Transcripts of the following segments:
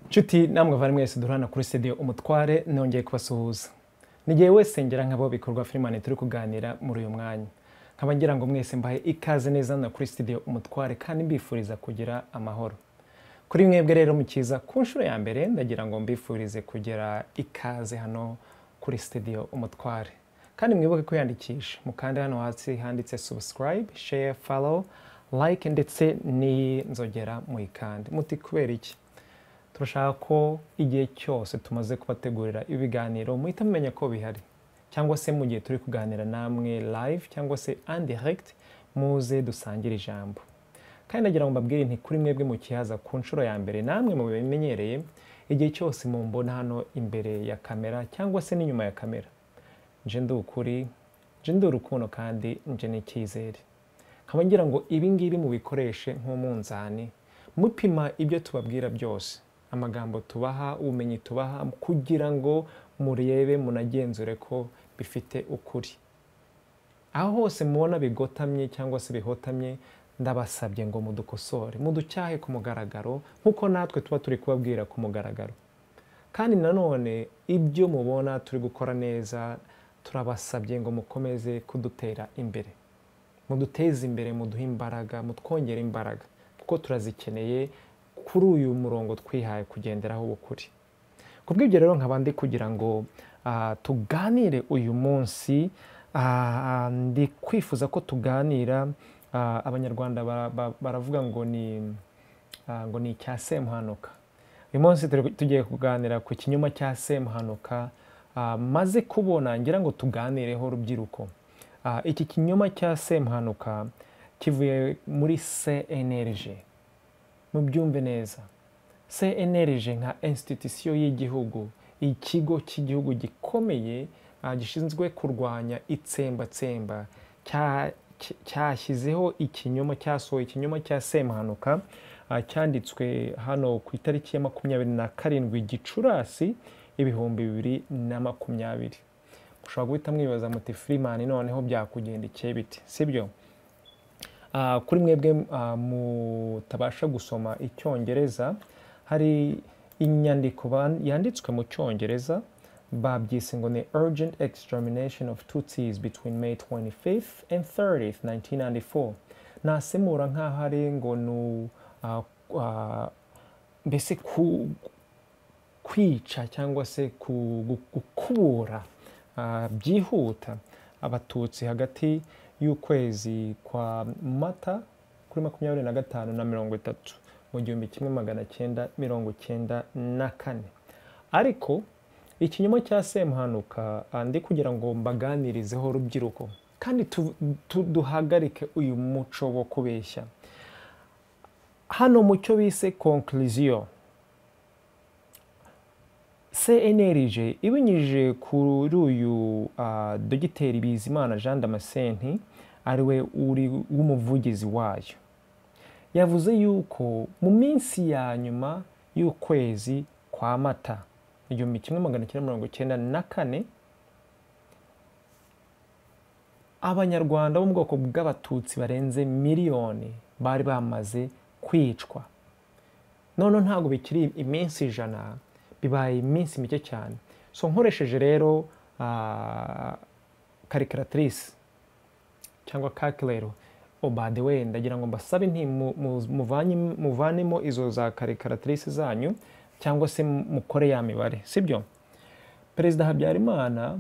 Nshuti namwe bari mwese duhana kuri Studio Umutware nongeye kubasuhuza. Nigiye wese ngera nk'abo bikorwa Freeman turi kuganira muri uyu mwanya. Nkaba ngira ngo mwese mbahe ikaze neza na kuri Studio Umutware kandi mbifuriza kugira amahoro. Kuri mwebwe rero mukiza ku nshuro ya mbere ndagira ngo mbifurize kugira ikaze hano kuri Studio Umutware. Kandi mwibuke kwiyandikisha mukanda hano hasi handitse subscribe, share, follow, like ndetse ni nzogera muyikande. Muti kubera iki? Turashaka ko igihe cyose tumaze kubategurira ibiganiro muhita mumenya ko bihari, cyangwa se mu gihe turi kuganira namwe live cyangwa se en direct muze dusangire ijambo. Kandi nagira ngo mbabwire nti kuri mwebwe mukihaza ku nshuro ya mbere namwe mu bimenyereye igihe cyose mumbona hano imbere ya kamera cyangwa se n'inyuma ya kamera. Nje ndukuri, nje ndurukundo kandi nje n'icyizere. Nkaba ngira ngo ibi ngibi mubikoreshe nk'umunzani mupima ibyo tubabwira byose. Amagambo tubaha, ubumenyi tubaha kugira ngo murebe munagenzure ko bifite ukuri. Aho hose mubona bigotamye cyangwa se bihotamye ndabasabye ngo mudukosore, muducyahe ku mugaragaro nkuko natwe tuba turi kubabwira ku mugaragaro. Kandi nanone ibyo mubona turi gukora neza turabasabye ngo mukomeze kudutera imbere. Muduteze imbere, muduhe imbaraga, mutwongere imbaraga kuko turazikeneye kuri uyu murongo twihaye kugenderaho ubukuri. Kubw'ibyo rero nkaba ndi kugira ngo tuganire uyu munsi, ndi kwifuza ko tuganira, abanyarwanda baravuga ngo ni icya Semuhanuka. Uyu munsi tugiye kuganira ku kinyoma cya Semuhanuka maze kubona ngira ngo tuganireho rubyiruko. Iki kinyoma cya Semuhanuka kivuye muri CNLG. Mubyumve neza. CNLG nka institution y'igihugu, ikigo cy'igihugu gikomeye gishinzwe kurwanya itsembatsemba, cyashyizeho ikinyoma, cyasohoye ikinyoma cya Semuhanuka, cyanditswe hano ku itariki ya 27 Gicurasi 2020. Mushobora guhita mwibaza muti Freeman noneho byakugendekeye biti, sibyo? Kuri mwebwe mutabasha gusoma icyongereza, hari inyandiko yanditswe mu cyongereza babyise ngo ni urgent extermination of Tutsis between May 25th and 30th 1994. Nasemura nk'aho ari ngo mbese kwica cyangwa se gukubura byihuta abatutsi hagati y'ukwezi kwa Mata kuri 25 na 30 mu 1994. Ariko ikinyoma cya Semuhanuka ndi kugira ngo mbaganirizeho rubyiruko kandi duhagarike uyu muco wo kubeshya. Hano mu cyo bise conclusion, CNLG ibinyije kuri uyu Dogiteri Bizimana Jean Damascene ariwe uri w'umuvugizi wayo, yavuze yuko mu minsi ya nyuma y'ukwezi kwa Mata 1994 abanyarwanda bo mu bwoko bw'abatutsi barenze miliyoni bari bamaze kwicwa. None ntago bikiri iminsi 100, bibaye iminsi mike cyane. So nkoresheje rero calculatrice cyangwa calculator, by the way ndagira ngo mbasabe nti muvanemo izo za calculatrice zanyu cyangwa se mukore ya mibare, sibyo? Perezida Habyarimana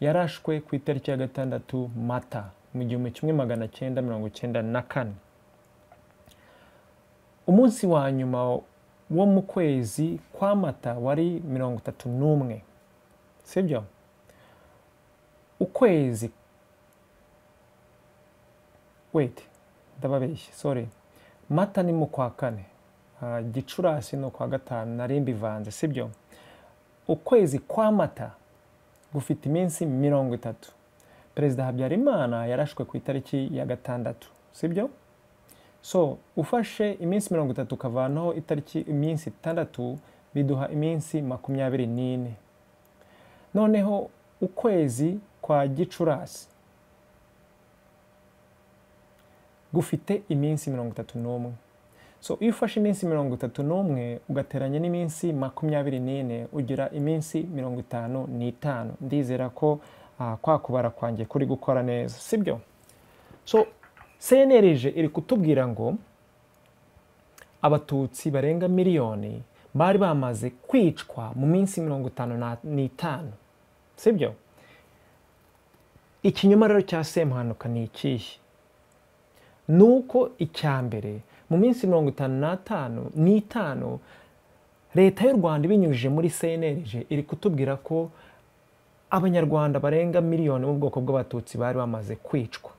yarashwe ku itariki ya 6 Mata mu 1994. Umunsi wa nyuma wo mu kwezi kwa Mata wari 31, sibyo? Ukwezi ndababeshye, sorry. Mata ni mu kwa 4, Gicurasi no kwa 5 nari mbivanze, sibyo? Ukwezi kwa Mata gufite iminsi 30. Perezida Habyarimana yarashwe ku itariki ya 6, sibyo? So ufashe iminsi 30 ukavanaho itariki iminsi 6 biduha iminsi 24. Noneho ukwezi kwa Gicurasi gufite iminsi 31. So iyo ufashe iminsi 31 ugateranya n'iminsi 24 ugira iminsi 55. Ndizera ko kwa kubara kwanjye kuri gukora neza, sibyo? So CNLG iri kutubwira ngo abatutsi barenga miliyoni bari bamaze kwicwa mu minsi 55, sibyo? Ikinyoma rero cya Semuhanuka ni ikihe? Nuko icyambere mu minsi 55 leta y'u Rwanda ibinyujije muri CNLG iri kutubwira ko abanyarwanda barenga miliyoni mu bwoko bw'abatutsi bari bamaze kwicwa.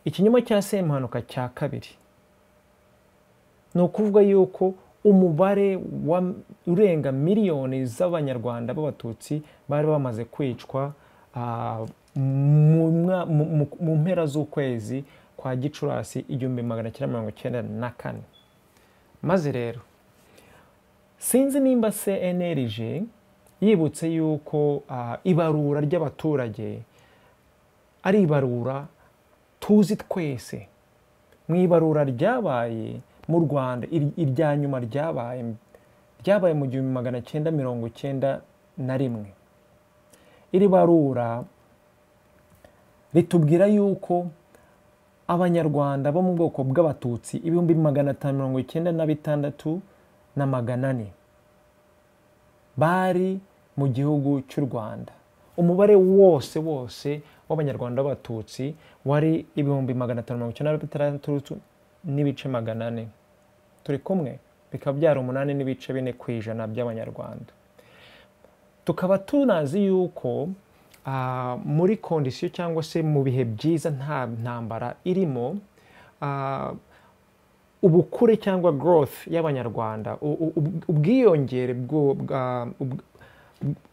Ikinyoma cya Semuhanuka cya kabiri ni ukuvuga yuko umubare urenga miliyoni z'abanyarwanda b'abatutsi bari bamaze kwicwa mu mpera z'ukwezi kwa Gicurasi 1994. Maze rero sinzi nimba CNLG yibutse yuko ibarura ry'abaturage ari ibarura tuzi twese. Mu ibarura ryabaye mu Rwanda, irya nyuma ryabaye mu 1991. Iri barura ritubwira yuko abanyarwanda bo mu bwoko bw'abatutsi 596,400 bari mu gihugu cy'u Rwanda. Umubare wose w'abanyarwanda b'abatutsi wari 596,400. Turi kumwe, bikaba byari 8.4% by'abanyarwanda. Tukaba tunazi yuko muri kondisiyo cyangwa se mu bihe byiza nta ntambara irimo, ubukure cyangwa growth y'abanyarwanda,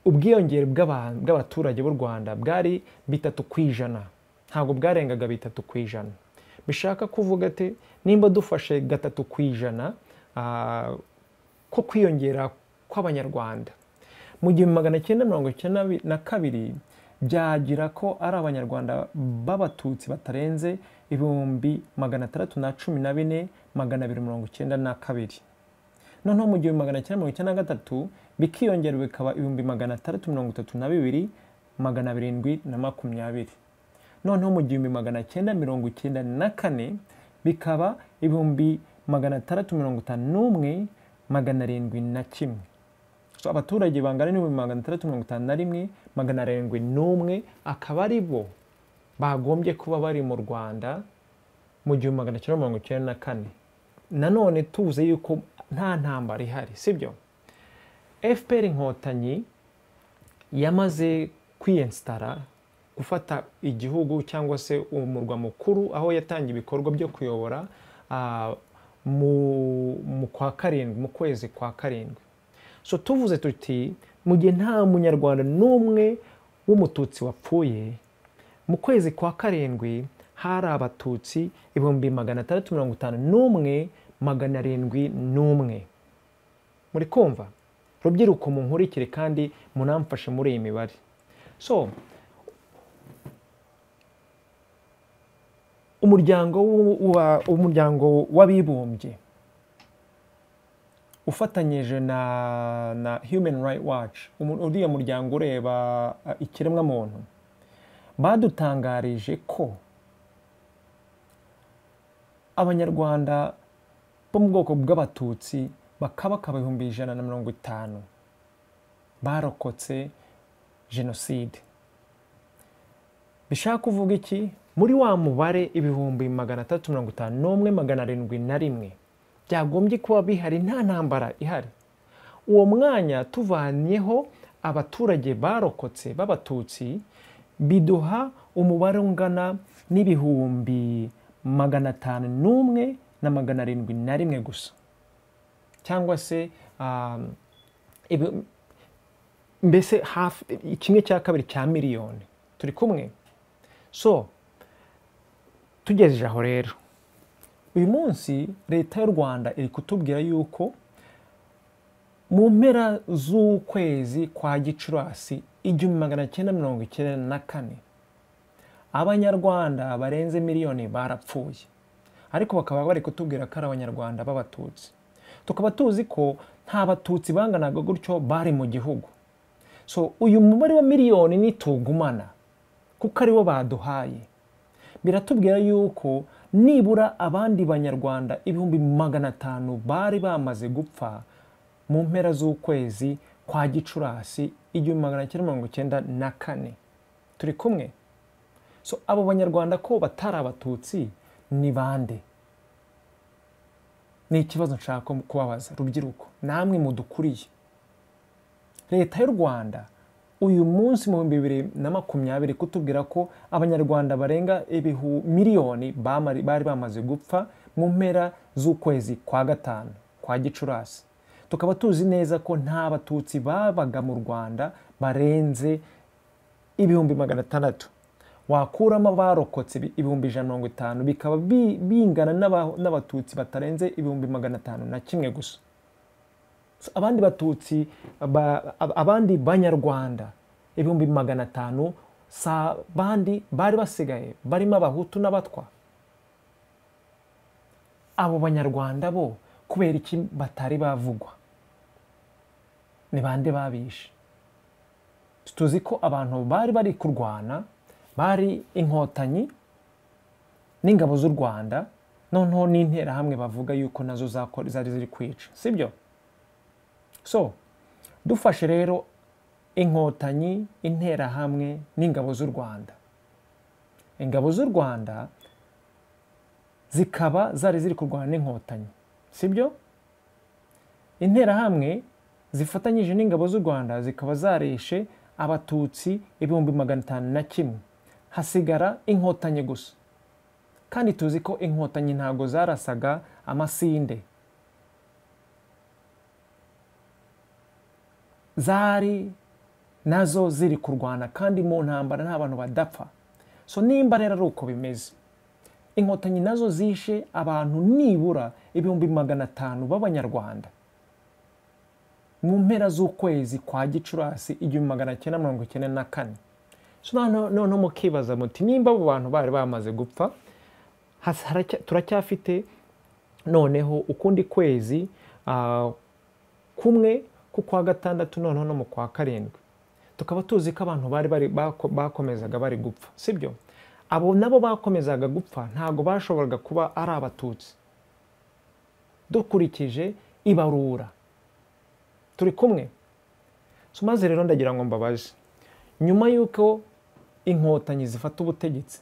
ubwiyongere bw'abaturage b'u Rwanda bwari 3%, ntabwo bwarengaga 3%. Bishaka kuvuga ati nimba dufashe 3% ko kwiyongera kw'abanyarwanda mu 1992 byagira ko ari abanyarwanda b'abatutsi batarenze 614,292. Noneho mu 1993 bikiyongera bikaba 632,720. Noneho mu 1994 bikaba 651,701. So abaturage bangana n'651,701 akaba ari bo bagombye kuba bari mu Rwanda mu 1994. Nanone tuvuze yuko nta ntambara ihari, sibyo? FPR Inkotanyi yamaze kwiyinstara gufata igihugu cyangwa se umurwa mukuru, aho yatangiye ibikorwa byo kuyobora mu kwezi kwa karindwi. So tuvuze tuti mu gihe nta munyarwanda n'umwe w'umututsi wapfuye, mu kwezi kwa karindwi hari abatutsi 651,701. Muri kumva? Rubyiruko munkurikire kandi munamfashe muri iyi mibare. So umuryango w'abibumbye ufatanyije na Human Rights Watch, uriya muryango ureba ikiremwa muntu, badutangarije ko abanyarwanda bo mu bwoko bw'abatutsi bakabakaba 150 barokotse jenoside. Bishaka kuvuga iki? Muri wa mubare 351,701 byagombye kuba bihari nta ntambara ihari. Uwo mwanya tuvanyeho abaturage barokotse b'abatutsi biduha umubare ungana n'ibihumbi 501,701 gusa, cyangwa se mbese hafi 1/2 cya miliyoni. Turi kumwe? So tugejeje aho rero, uyu munsi leta y'u Rwanda iri kutubwira yuko mu mpera z'ukwezi kwa Gicurasi 1994 abanyarwanda barenze miliyoni barapfuye. ariko bakaba bari kutubwira ko ari abanyarwanda b'abatutsi. Tukaba tuzi ko nta batutsi banganaga gutyo bari mu gihugu. So uyu mubare wa miliyoni nitugumana kuko ariwo baduhaye, biratubwira yuko nibura abandi banyarwanda 500,000 bari bamaze gupfa mu mpera z'ukwezi kwa Gicurasi 1994. Turi kumwe? So abo banyarwanda ko batari abatutsi ni bande? Ni ikibazo nshaka kubabaza rubyiruko, namwe mudukuriye. Leta y'u Rwanda uyu munsi mu 2020 kutubwira ko abanyarwanda barenga miliyoni bari bamaze gupfa mu mpera z'ukwezi kwa gatanu kwa Gicurasi. Tukaba tuzi neza ko nta batutsi babaga mu Rwanda barenze 600,000. Wakuramo abarokotse 150,000 bikaba bingana n'abatutsi batarenze 500,000 gusa. Abandi batutsi abandi banyarwanda 500,000 sa bandi bari basigaye barimo abahutu n'abatwa. Abo banyarwanda bo kubera iki batari bavugwa? Ni bande babishe? Tuzi ko abantu bari kurwana bari inkotanyi n'ingabo z'u Rwanda, noneho n'intera hamwe bavuga yuko nazo zari ziri kwica, sibyo? So dufashe rero inkotanyi, intera hamwe n'ingabo z'u Rwanda. Ingabo z'u Rwanda zikaba zari ziri kurwana n'inkotanyi, sibyo? Intera hamwe zifatanyije n'ingabo z'u Rwanda zikaba zarishe abatutsi 501,000, hasigara inkotanyi gusa. Kandi tuzi ko inkotanyi ntago zarasaga amasinde, zari nazo ziri kurwana kandi mu ntambara nta bantu badapfa. So nimba rero ari uko bimeze, inkotanyi nazo zishe abantu nibura 500,000 b'abanyarwanda mu mpera z'ukwezi kwa Gicurasi 1994. So noneho mukibaza muti nimba abo bantu bari bamaze gupfa, turacyafite noneho ukundi kwezi kumwe kwa gatandatu noneho no mu kwa karindwi. Tukaba tuzi ko abantu bakomezaga bari gupfa, sibyo? Abo nabo bakomezaga gupfa ntago bashoboraga kuba ari abatutsi dukurikije ibarura. Turi kumwe? So maze rero ndagira ngo mbabaze, nyuma yuko inkotanyi zifata ubutegetsi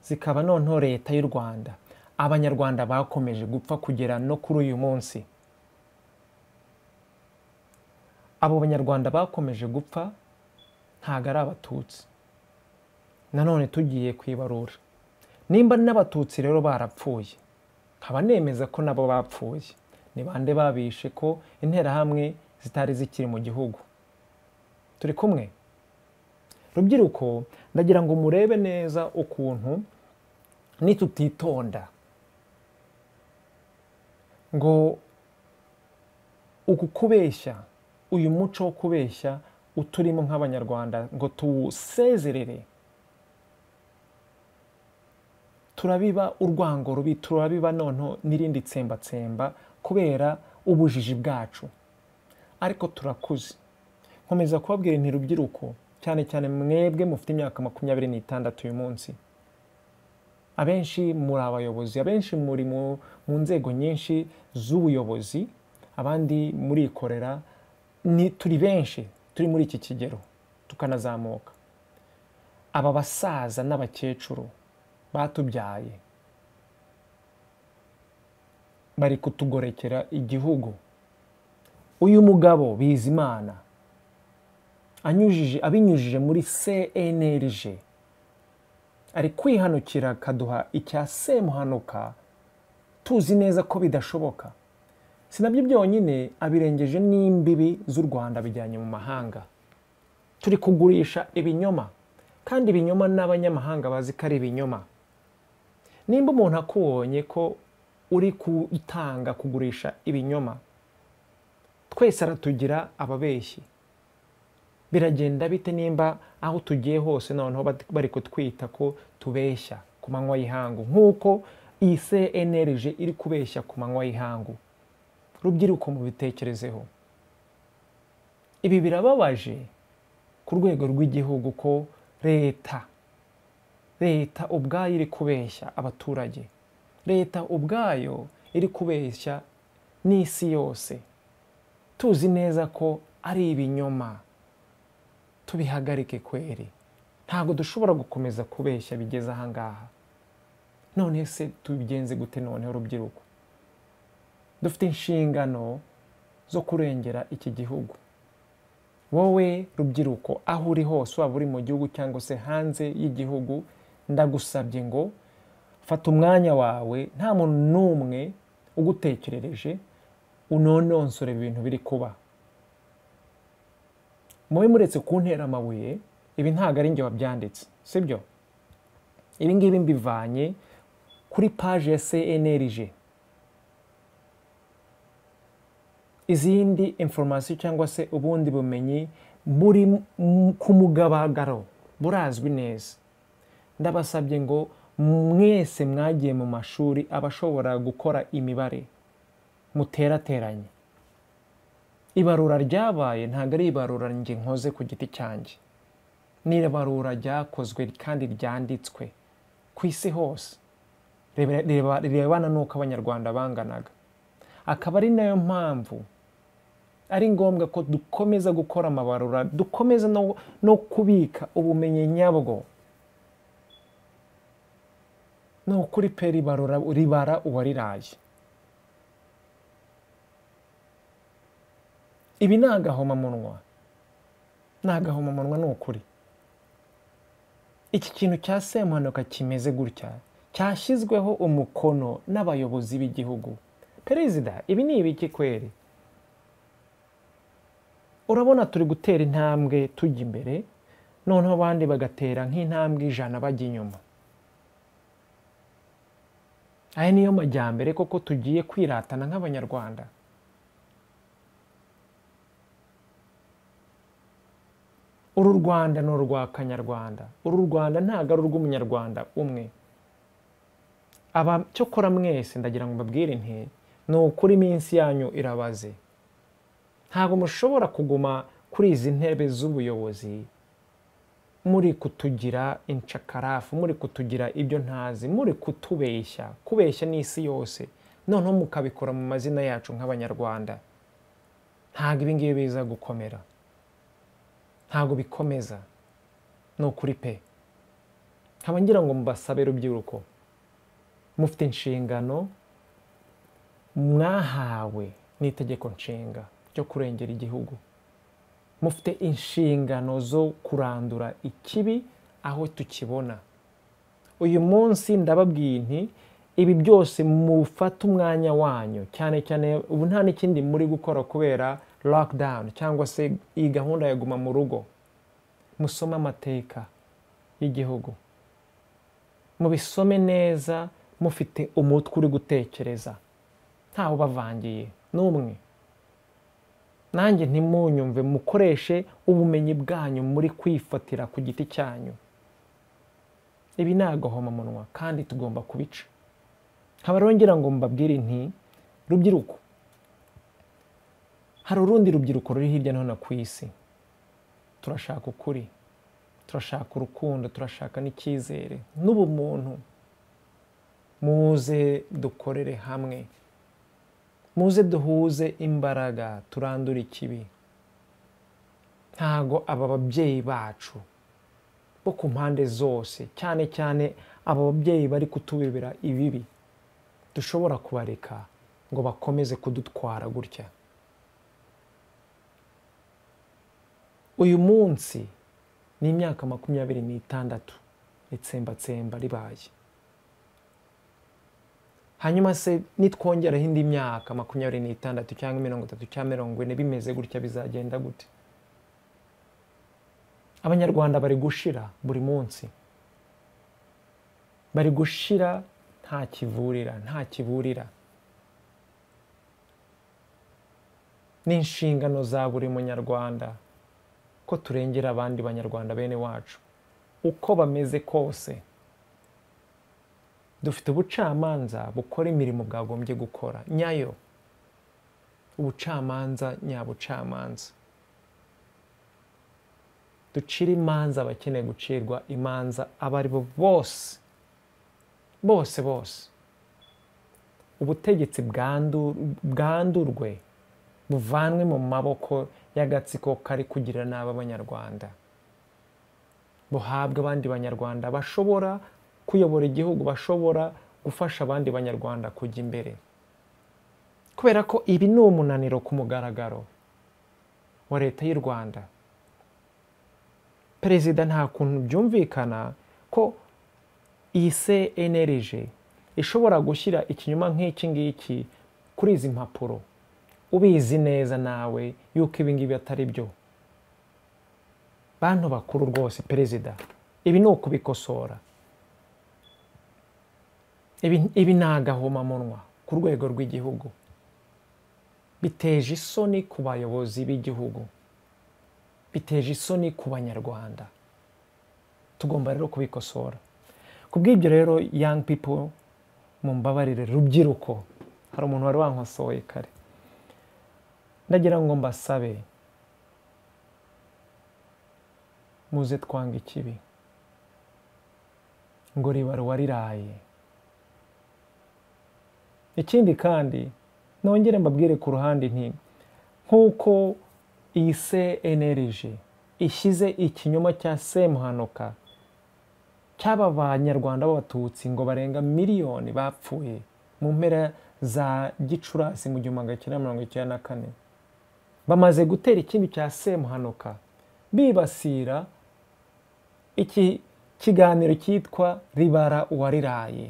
zikaba noneho leta y'u Rwanda, abanyarwanda bakomeje gupfa kugera no kuri uyu munsi. Abo banyarwanda bakomeje gupfa ntago ari abatutsi. Nanone tugiye kwibarura, nimba n'abatutsi rero barapfuye, nkaba nemeza ko nabo bapfuye. Ni bande babishe ko intera hamwe zitari zikiri mu gihugu? Turi kumwe? Rubyiruko, ndagira ngo murebe neza ukuntu nitutitonda ngo uku kubeshya, uyu muco wo kubeshya uturimo nk'abanyarwanda ngo tuwusezerere, turabiba urwango rubi, turabiba noneho n'irindi tsembatsemba kubera ubujiji bwacu. Ariko turakuze. Nkomeza kubabwira inti rubyiruko, cyane cyane mwebwe mufite imyaka 26 uyu munsi. Abenshi muri abayobozi, abenshi muri mu nzego nyinshi z'ubuyobozi, abandi murikorera, turi benshi, turi muri iki kigero tukanazamuka. Aba basaza n'abakecuru batubyaye bari kutugorekera igihugu. Uyu mugabo Bizimana abinyujije muri CNLG ari kwihanukira kaduha icya Semuhanuka, tuzi neza ko bidashoboka. Sinabyo byonyine, abirengeje n'imbibi z'u Rwanda bijyanye mu mahanga. Turi kugurisha ibinyoma, kandi ibinyoma n'abanyamahanga bazi ko ari ibinyoma. Nimba umuntu akubonye ko uri kutanga kugurisha ibinyoma, twese aratugira ababeshyi. Biragenda bite nimba aho tugiye hose noneho bari kutwita ko tubeshya ku manywa y'ihangu, nk'uko iyi CNLG iri kubeshya ku manywa y'ihangu. Rubyiruko mubitekerezeho. Ibi birababaje ku rwego rw'igihugu ko leta ubwayo iri kubeshya abaturage. Leta ubwayo iri kubeshya n'isi yose. Tuzi neza ko ari ibinyoma. Tubihagarike kweri. Ntabwo dushobora gukomeza kubeshya bigeze aha ngaha. None se tubigenze gute noneho rubyiruko? Dufite inshingano zo kurengera iki gihugu. Wowe rubyiruko aho uri hose, waba uri mu gihugu cyangwa se hanze y'igihugu, ndagusabye ngo fata umwanya wawe, nta muntu n'umwe ugutekerereje, unononsore ibintu biri kuba. Mube muretse kuntera amabuye, ibi ntago ari njye wabyanditse, sibyo? Ibi ngibi mbivanye kuri page ya CNLG. Izindi information cyangwa se ubundi bumenyi muri ku mugabagaro burazwi neza. Ndabasabye ngo mwese mwagiye mu mashuri abashobora gukora imibare muterateranye. Ibarura ryabaye ntago ari ibarura njye nkoze ku giti cyanjye. Ni ibarura ryakozwe kandi ryanditswe ku isi hose. Rebana nuko abanyarwanda banganaga. Akaba ari nayo mpamvu ari ngombwa ko dukomeza gukora amabarura, dukomeza no kubika ubumenyi nyabwo. No kuri peri barura ribara uwariraye. Ibi nagahoma munwa. Nagahoma munwa n'ukuri. Iki kintu cya Semuhanuka kimeze gutya cyashyizweho umukono n'abayobozi b'igihugu. Perezida, ibi ni ibiki kweri? Urabona turi gutera intambwe tujya imbere, noneho abandi bagatera nk'intambwe 100 bajya inyuma. Aya niyo majyambere koko tugiye kwiratana nk'abanyarwanda. Uru Rwanda ni urwa Kanyarwanda. Uru Rwanda ntago ari urw'umunyarwanda umwe. Cyokora mwese ndagira ngo mbabwire nti ni ukuri iminsi yanyu irabaze. Ntabwo mushobora kuguma kuri izi ntebe z'ubuyobozi muri kutugira incakarafu, muri kutugira ibyo ntazi, muri kutubeshya, kubeshya n'isi yose, noneho mukabikora mu mazina yacu nk'abanyarwanda. Ntabwo ibi ngibi biza gukomera. Ntabwo bikomeza. Ni ukuri pe. Nkaba ngira ngo mbasabe rubyiruko, mufite inshingano mwahawe n'itegeko nshinga ryo kurengera igihugu. Mufite inshingano zo kurandura ikibi aho tukibona. Uyu munsi ndababwiye nti ibi byose mufata umwanya wanyu, cyane cyane ubu nta n'ikindi muri gukora kubera lockdown cyangwa se iyi gahunda ya guma mu rugo. Musome amateka y'igihugu, mubisome neza, mufite umutwe uri gutekereza, ntaho bavangiye n'umwe. Nanjye ntimunyumve, mukoreshe ubumenyi bwanyu muri kwifatira ku giti cyanyu. Ibi nagahoma munwa kandi tugomba kubica. Nkaba rongera ngo mbabwire nti rubyiruko, hari urundi rubyiruko ruri hirya no hino ku isi. Turashaka ukuri, turashaka urukundo, turashaka n'icyizere n'ubumuntu. Muze dukorere hamwe, muze duhuze imbaraga, turandure ikibi. Ntago aba babyeyi bacu bo ku mpande zose, cyane cyane aba babyeyi bari kutubibira ibibi, dushobora kubareka ngo bakomeze kudutwara gutya. Uyu munsi ni imyaka 26 itsembatsemba ribaye. Hanyuma se nitwongeraho indi myaka 26 cyangwa 30 cyangwa 40 bimeze gutya bizagenda gute? Abanyarwanda bari gushira buri munsi. Bari gushira nta kiburira. Ni inshingano za buri munyarwanda ko turengera abandi banyarwanda bene wacu uko bameze kose. dufite ubucamanza bukora imirimo bwagombye gukora nyayo, ubucamanza nyabucamanza, ducira imanza abakeneye gucirwa imanza abo ari bo bose bose bose, ubutegetsi bwandurwe buvanwe mu maboko y'agatsiko kari kugira nabi abanyarwanda, buhabwe abandi banyarwanda bashobora kuyobora igihugu, bashobora gufasha abandi banyarwanda kujya imbere, kubera ko ibi ni umunaniro ku mugaragaro wa leta y'u Rwanda. Perezida nta kuntu byumvikana ko iyi CNLG ishobora gushyira ikinyoma nk'iki ngiki kuri izi mpapuro, ubizi neza nawe yuko ibi ngibi atari byo. Bantu bakuru rwose, perezida, ibi ni ukubikosora. Ibi ni agahomamunwa ku rwego rw'igihugu, biteje isoni ku bayobozi b'igihugu, biteje isoni ku banyarwanda. Tugomba rero kubikosora. Kubw'ibyo rero, young people, mumbabarire, rubyiruko, hari umuntu wari wankosoye kare, ndagira ngo mbasabe muze twanga ikibi, ngo ribara uwariraye. Ikindi kandi nongere mbabwire ku ruhande nti, nk'uko iyi CNLG ishyize ikinyoma cya Semuhanuka cy'aba banyarwanda b'abatutsi ngo barenga miliyoni bapfuye mu mpera za Gicurasi mu 1994, bamaze gutera ikindi cya Semuhanuka bibasira iki kiganiro cyitwa ribara uwariraye,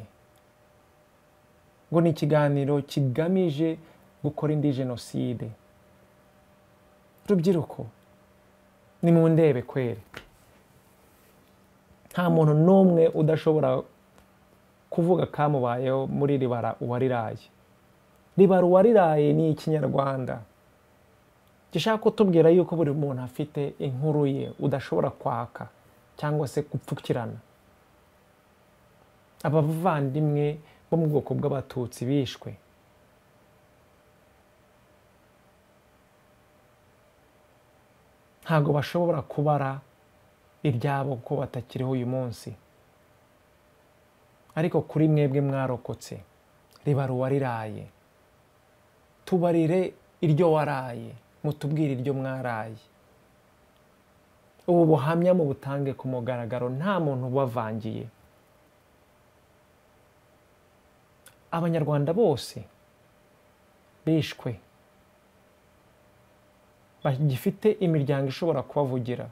ngo ni ikiganiro kigamije gukora indi jenoside. Rubyiruko, ni mu ndebe kwere, nta muntu n'umwe udashobora kuvuga kamubayeho muri ribara uwariraye. Ribara uwariraye ni ikinyarwanda gishaka kutubwira yuko buri muntu afite inkuru ye udashobora kwaka cyangwa se gupfukirana. Aba bavandimwe bo mu bwoko bw'abatutsi bishwe, ntabwo bashobora kubara iryabo ko batakiriho uyu munsi. Ariko kuri mwebwe mwarokotse, ribara uwariraye, tubarire iryo waraye, mutubwire iryo mwaraye. Ubu buhamya mu butange ku mugaragaro, nta muntu ubavangiye. Abanyarwanda bose bishwe, bagifite imiryango ishobora kubavugira,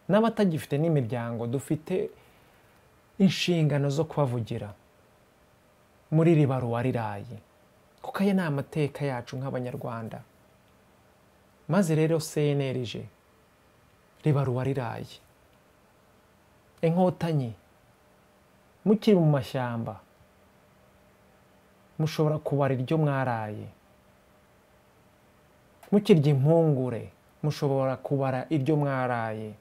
n'abatagifite n'imiryango dufite inshingano zo kubavugira muri ribara uwariraye, kuko aya ni amateka yacu nk'abanyarwanda. Maze rero CNLG, ribara uwariraye. Inkotanyi mukiri mu mashyamba mushobora kubara iryo mwaraye, mukirya impungure mushobora kubara iryo mwaraye,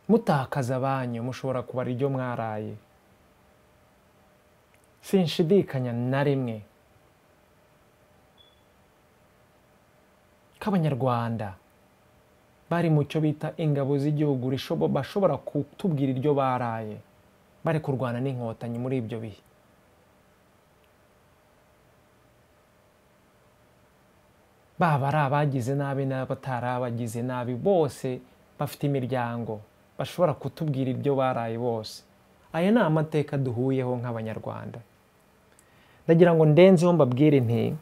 mutakaza abanyu mushobora kubara iryo mwaraye. Sinshidikanya na rimwe k'abanyarwanda bari mu cyo bita ingabo z'igihugu bashobora kutubwira iryo baraye bari kurwana n'inkotanyi muri ibyo bihe. Baba ari abagize nabi n'abatari abagize nabi, bose bafite imiryango bashobora kutubwira ibyo baraye bose. Aya ni amateka duhuyeho nk'abanyarwanda. Ndagira ngo ndenzeho mbabwire nti,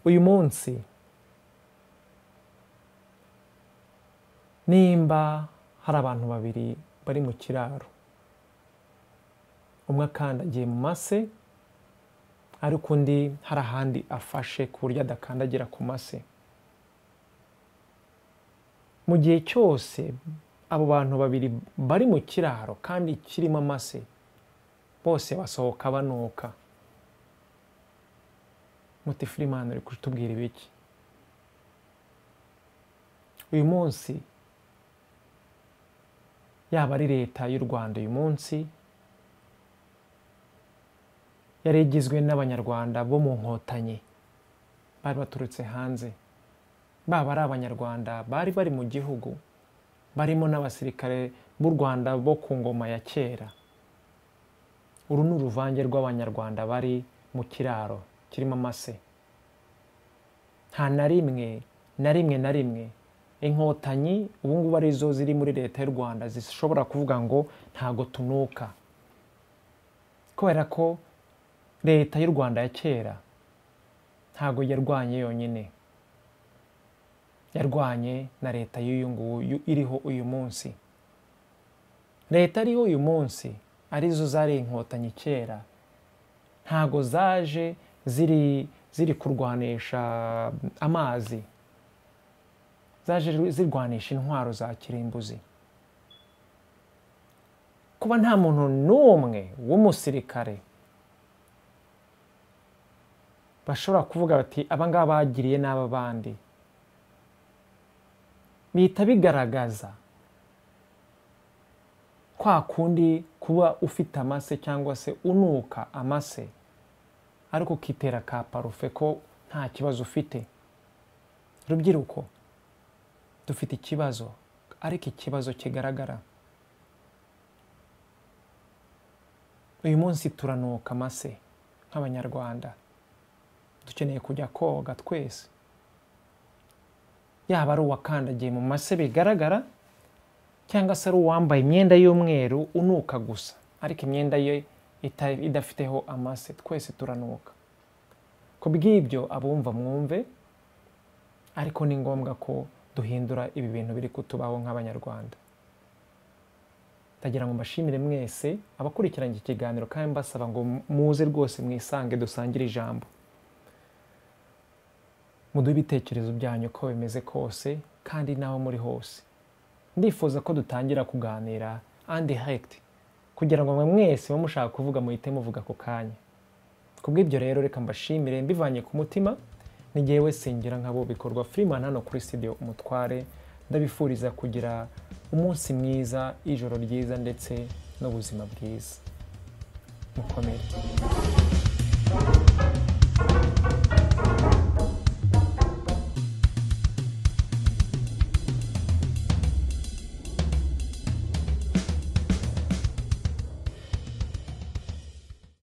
uyu munsi nimba hari abantu babiri bari mu kiraro, umwe akandagiye mu mase ariko undi hari ahandi afashe ku buryo adakandagira ku mase, mu gihe cyose abo bantu babiri bari mu kiraro kandi kirimo amase, bose basohoka banuka. Muti Freeman uri kutubwira ibiki? Uyu munsi yaba ari leta y'u Rwanda, uyu munsi yari igizwe n'abanyarwanda bo mu nkotanyi bari baturutse hanze, baba ari abanyarwanda bari bari mu gihugu, barimo n'abasirikare b'u Rwanda bo ku ngoma ya kera. Uru ni uruvange rw'abanyarwanda bari mu kiraro kirimo amase. Nta na rimwe inkotanyi ubu ngubu arizo ziri muri leta y'u Rwanda zishobora kuvuga ngo ntago tunuka, kubera ko leta y'u Rwanda ya kera ntago yarwanye yonyine, yarwanye na leta y'uyu nguyu iriho uyu munsi. Leta iriho uyu munsi arizo zari inkotanyi kera, ntago zaje ziri kurwanisha amazi, zaje zirwanisha intwaro za kirimbuzi. Kuba nta muntu n'umwe w'umusirikare bashobora kuvuga bati abangaba bagiriye n'aba bandi, bihita bigaragaza kwa kundi kuba ufite amase cyangwa se unuka amase ariko ukitera ka parufe ko nta kibazo ufite. Rubyiruko, dufite ikibazo, ariko ikibazo kigaragara. Uyu munsi turanuka amase nk'abanyarwanda, dukeneye kujya koga twese, yaba ari uwakandagiye mu mase bigaragara cyangwa se ari uwambaye imyenda y'umweru unuka gusa ariko imyenda ye idafiteho amase, twese turanuka. Ku bw'ibyo abumva mwumve, ariko ni ngombwa ko duhindura ibi bintu biri kutubaho nk'abanyarwanda. Ndagira ngo mbashimire mwese abakurikiranye iki kiganiro, kandi mbasaba ngo muze rwose mwisange dusangire ijambo, muduhe ibitekerezo byanyu uko bimeze kose kandi naho muri hose. Ndifuza ko dutangira kuganira undirect kugira ngo mwese mushaka kuvuga muhite muvuga ako kanya. Kubw'ibyo rero reka mbashimire mbivanye ku mutima. Ni jyewe Sengera nk'abo bikorwa Freeman hano kuri Studio Umutware. Ndabifuriza kugira umunsi mwiza, ijoro ryiza ndetse n'ubuzima bwiza. Mukomere.